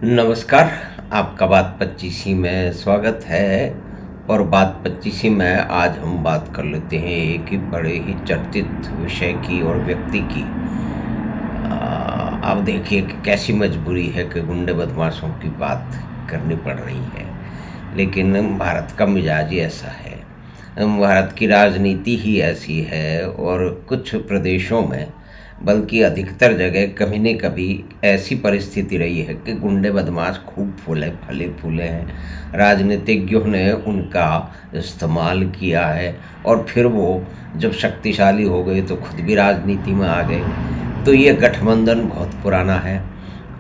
नमस्कार। आपका बात पच्चीसी में स्वागत है। और बात पच्चीसी में आज हम बात कर लेते हैं एक ही बड़े ही चर्चित विषय की और व्यक्ति की। अब देखिए कि कैसी मजबूरी है कि गुंडे बदमाशों की बात करनी पड़ रही है, लेकिन भारत का मिजाज ही ऐसा है, भारत की राजनीति ही ऐसी है। और कुछ प्रदेशों में, बल्कि अधिकतर जगह कभी न कभी ऐसी परिस्थिति रही है कि गुंडे बदमाश खूब फले फूले हैं। राजनीतिज्ञों ने उनका इस्तेमाल किया है और फिर वो जब शक्तिशाली हो गए तो खुद भी राजनीति में आ गए। तो ये गठबंधन बहुत पुराना है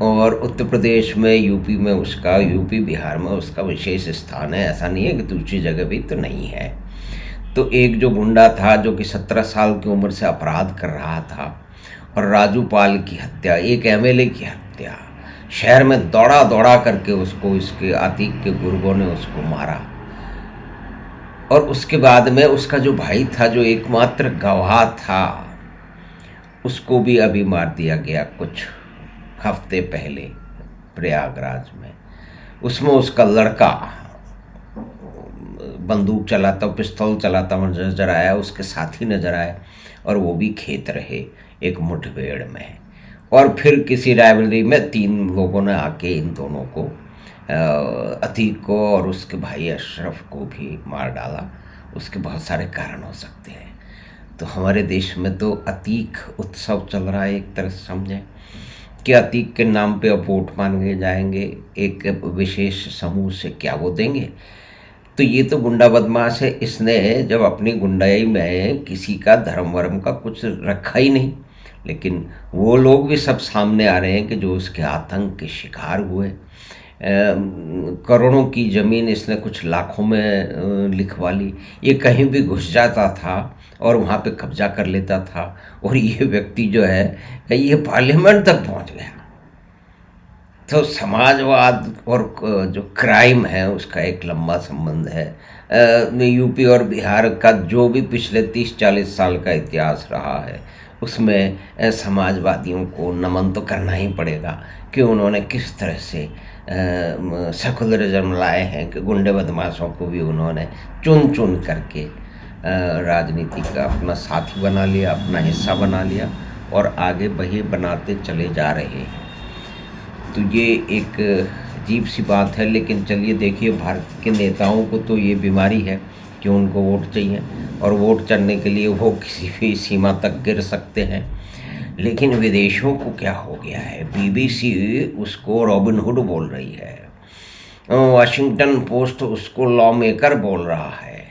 और उत्तर प्रदेश में, यूपी में उसका, यूपी बिहार में उसका विशेष स्थान है। ऐसा नहीं है कि दूसरी जगह भी तो नहीं है। तो एक जो गुंडा था जो कि 17 साल की उम्र से अपराध कर रहा था, और राजू पाल की हत्या, एक एमएलए की हत्या, शहर में दौड़ा दौड़ा करके उसको, इसके अतीक के गुर्गों ने उसको मारा। और उसके बाद में उसका जो भाई था, जो एकमात्र गवाह था, उसको भी अभी मार दिया गया कुछ हफ्ते पहले प्रयागराज में। उसमें उसका लड़का बंदूक चलाता, पिस्तौल चलाता नजर आया, उसके साथी नजर आए, और वो भी खेत रहे एक मुठभेड़ में। और फिर किसी राइवलरी में 3 लोगों ने आके इन दोनों को, अतीक को और उसके भाई अशरफ को भी मार डाला। उसके बहुत सारे कारण हो सकते हैं। तो हमारे देश में तो अतीक उत्सव चल रहा है, एक तरह से समझें कि अतीक के नाम पे अब वोट मांगे जाएंगे एक विशेष समूह से। क्या वो देंगे? तो ये तो गुंडा बदमाश है। इसने जब अपनी गुंडाई में किसी का धर्म वर्म का कुछ रखा ही नहीं, लेकिन वो लोग भी सब सामने आ रहे हैं कि जो उसके आतंक के शिकार हुए। करोड़ों की ज़मीन इसने कुछ लाखों में लिखवा ली। ये कहीं भी घुस जाता था और वहाँ पे कब्जा कर लेता था। और ये व्यक्ति जो है, ये पार्लियामेंट तक पहुँच गया। तो समाजवाद और जो क्राइम है उसका एक लंबा संबंध है। यूपी और बिहार का जो भी पिछले 30-40 साल का इतिहास रहा है, उसमें समाजवादियों को नमन तो करना ही पड़ेगा कि उन्होंने किस तरह से सेकुलरिज्म लाए हैं, कि गुंडे बदमाशों को भी उन्होंने चुन चुन करके राजनीति का अपना साथी बना लिया, अपना हिस्सा बना लिया, और आगे वही बनाते चले जा रहे हैं। तो ये एक अजीब सी बात है। लेकिन चलिए देखिए, भारत के नेताओं को तो ये बीमारी है कि उनको वोट चाहिए, और वोट चढ़ने के लिए वो किसी भी सीमा तक गिर सकते हैं। लेकिन विदेशों को क्या हो गया है? बीबीसी उसको रॉबिन हुड बोल रही है, वाशिंगटन पोस्ट उसको लॉ मेकर बोल रहा है,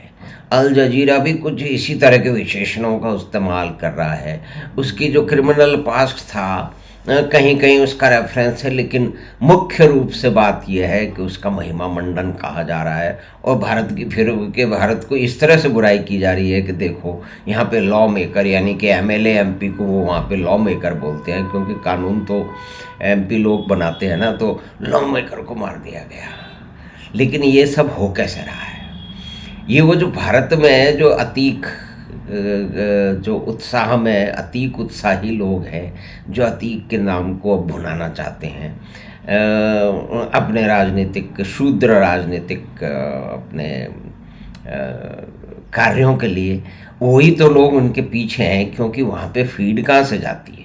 अल जजीरा भी कुछ इसी तरह के विशेषणों का इस्तेमाल कर रहा है। उसकी जो क्रिमिनल पास्ट था, कहीं कहीं उसका रेफरेंस है, लेकिन मुख्य रूप से बात यह है कि उसका महिमा मंडन कहा जा रहा है। और भारत की, फिर के भारत को इस तरह से बुराई की जा रही है कि देखो यहाँ पे लॉ मेकर, यानी कि एमएलए एमपी को वो वहाँ पे लॉ मेकर बोलते हैं, क्योंकि कानून तो एमपी लोग बनाते हैं ना। तो लॉ मेकर को मार दिया गया। लेकिन ये सब हो कैसे रहा है? ये वो जो भारत में जो अतीक, जो उत्साह में अतीक उत्साही लोग हैं, जो अतीक के नाम को अब भुनाना चाहते हैं अपने राजनीतिक, शूद्र राजनीतिक अपने कार्यों के लिए, वही तो लोग उनके पीछे हैं। क्योंकि वहाँ पे फीड कहाँ से जाती है?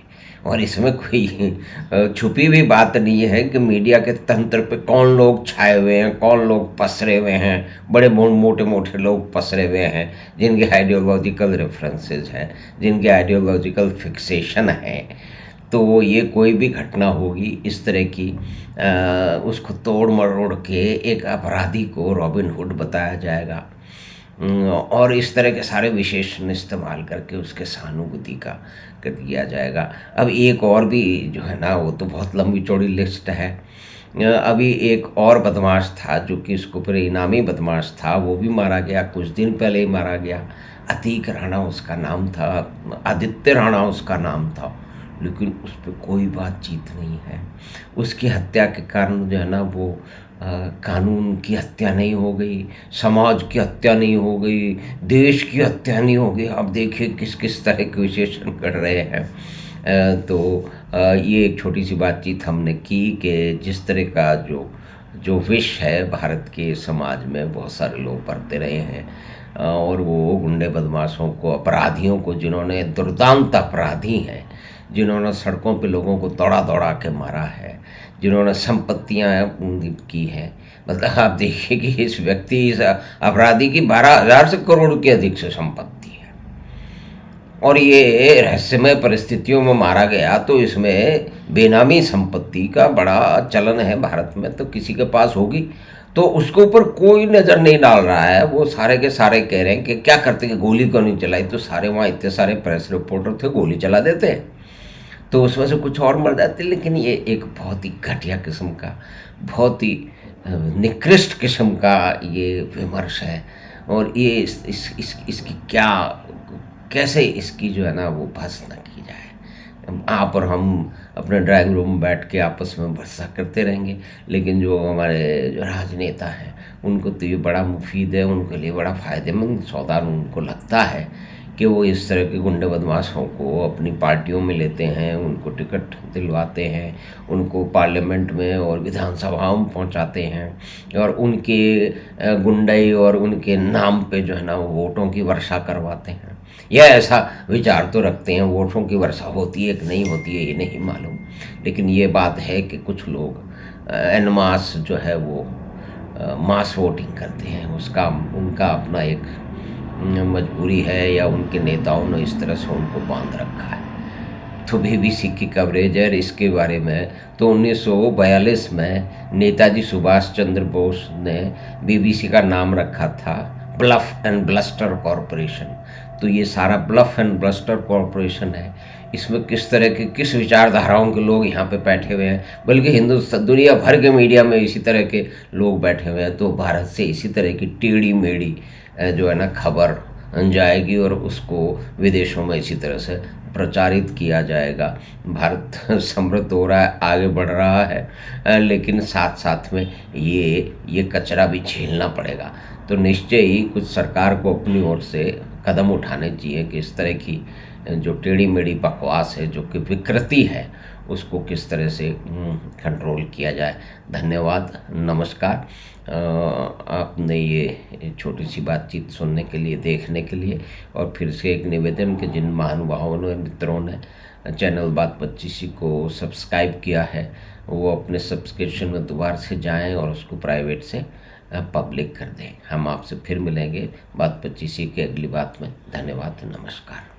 और इसमें कोई छुपी हुई बात नहीं है कि मीडिया के तंत्र पे कौन लोग छाए हुए हैं, कौन लोग पसरे हुए हैं। बड़े मोटे मोटे लोग पसरे हुए हैं, जिनके आइडियोलॉजिकल रेफरेंसेस हैं, जिनके आइडियोलॉजिकल फिक्सेशन है। तो ये कोई भी घटना होगी इस तरह की, उसको तोड़ मरोड़ के एक अपराधी को रॉबिन हुड बताया जाएगा, और इस तरह के सारे विशेषण इस्तेमाल करके उसके सहानुभूति का कर दिया जाएगा। अब एक और भी जो है ना, वो तो बहुत लंबी चौड़ी लिस्ट है। अभी एक और बदमाश था जो कि इसको पर इनामी बदमाश था, वो भी मारा गया, कुछ दिन पहले ही मारा गया। अतीक राणा उसका नाम था, आदित्य राणा उसका नाम था। लेकिन उस पर कोई बातचीत नहीं है। उसकी हत्या के कारण जो है ना, वो कानून की हत्या नहीं हो गई, समाज की हत्या नहीं हो गई, देश की हत्या नहीं हो गई। अब देखिए किस किस तरह के विशेषण कर रहे हैं। तो ये एक छोटी सी बातचीत हमने की कि जिस तरह का जो जो विष है भारत के समाज में बहुत सारे लोग बरते रहे हैं, और वो गुंडे बदमाशों को, अपराधियों को, जिन्होंने दुर्दांत अपराधी हैं, जिन्होंने सड़कों पे लोगों को दौड़ा दौड़ा के मारा है, जिन्होंने संपत्तियां की हैं। मतलब आप देखिए कि इस व्यक्ति, इस अपराधी की 12,000 से करोड़ के अधिक से संपत्ति है, और ये रहस्यमय परिस्थितियों में मारा गया। तो इसमें बेनामी संपत्ति का बड़ा चलन है भारत में, तो किसी के पास होगी तो उसके ऊपर कोई नज़र नहीं डाल रहा है। वो सारे के सारे कह रहे हैं कि क्या करते, कि गोली क्यों नहीं चलाई, तो सारे वहाँ इतने सारे प्रेस रिपोर्टर थे, गोली चला देते हैं तो उसमें से कुछ और मर जाते। लेकिन ये एक बहुत ही घटिया किस्म का, बहुत ही निकृष्ट किस्म का ये विमर्श है। और ये इसकी क्या, कैसे इसकी जो है ना वो बहस न की जाए। आप और हम अपने ड्राइंग रूम में बैठ के आपस में बहस करते रहेंगे, लेकिन जो हमारे जो राजनेता हैं उनको तो ये बड़ा मुफीद है, उनके लिए बड़ा फ़ायदेमंद सौदा उनको लगता है कि वो इस तरह के गुंडे बदमाशों को अपनी पार्टियों में लेते हैं, उनको टिकट दिलवाते हैं, उनको पार्लियामेंट में और विधानसभाओं में पहुंचाते हैं, और उनके गुंडई और उनके नाम पे जो है ना वो वोटों की वर्षा करवाते हैं। यह ऐसा विचार तो रखते हैं, वोटों की वर्षा होती है कि नहीं होती है ये नहीं मालूम, लेकिन ये बात है कि कुछ लोग एन मास जो है वो मास वोटिंग करते हैं। उसका उनका अपना एक मजबूरी है, या उनके नेताओं ने इस तरह से उनको बांध रखा है। तो बीबीसी की कवरेज है इसके बारे में। तो 1942 में नेताजी सुभाष चंद्र बोस ने बीबीसी का नाम रखा था ब्लफ एंड ब्लस्टर कॉरपोरेशन। तो ये सारा ब्लफ एंड ब्लस्टर कॉरपोरेशन है। इसमें किस तरह के, किस विचारधाराओं के लोग यहाँ पे बैठे हुए हैं, बल्कि हिंदुस्तान दुनिया भर के मीडिया में इसी तरह के लोग बैठे हुए हैं। तो भारत से इसी तरह की टेढ़ी मेढ़ी जो है ना खबर जाएगी, और उसको विदेशों में इसी तरह से प्रचारित किया जाएगा। भारत समृद्ध हो रहा है, आगे बढ़ रहा है, लेकिन साथ साथ में ये कचरा भी झेलना पड़ेगा। तो निश्चय ही कुछ सरकार को अपनी ओर से कदम उठाने चाहिए कि इस तरह की जो टेढ़ी मेढ़ी बकवास है, जो कि विकृति है, उसको किस तरह से कंट्रोल किया जाए। धन्यवाद, नमस्कार। आपने ये छोटी सी बातचीत सुनने के लिए, देखने के लिए, और फिर से एक निवेदन कि जिन महानुभावों ने, मित्रों ने चैनल बात 25 को सब्सक्राइब किया है, वो अपने सब्सक्रिप्शन में दोबारा से जाएं और उसको प्राइवेट से पब्लिक कर दें। हम आपसे फिर मिलेंगे बात 25 की अगली बात में। धन्यवाद, नमस्कार।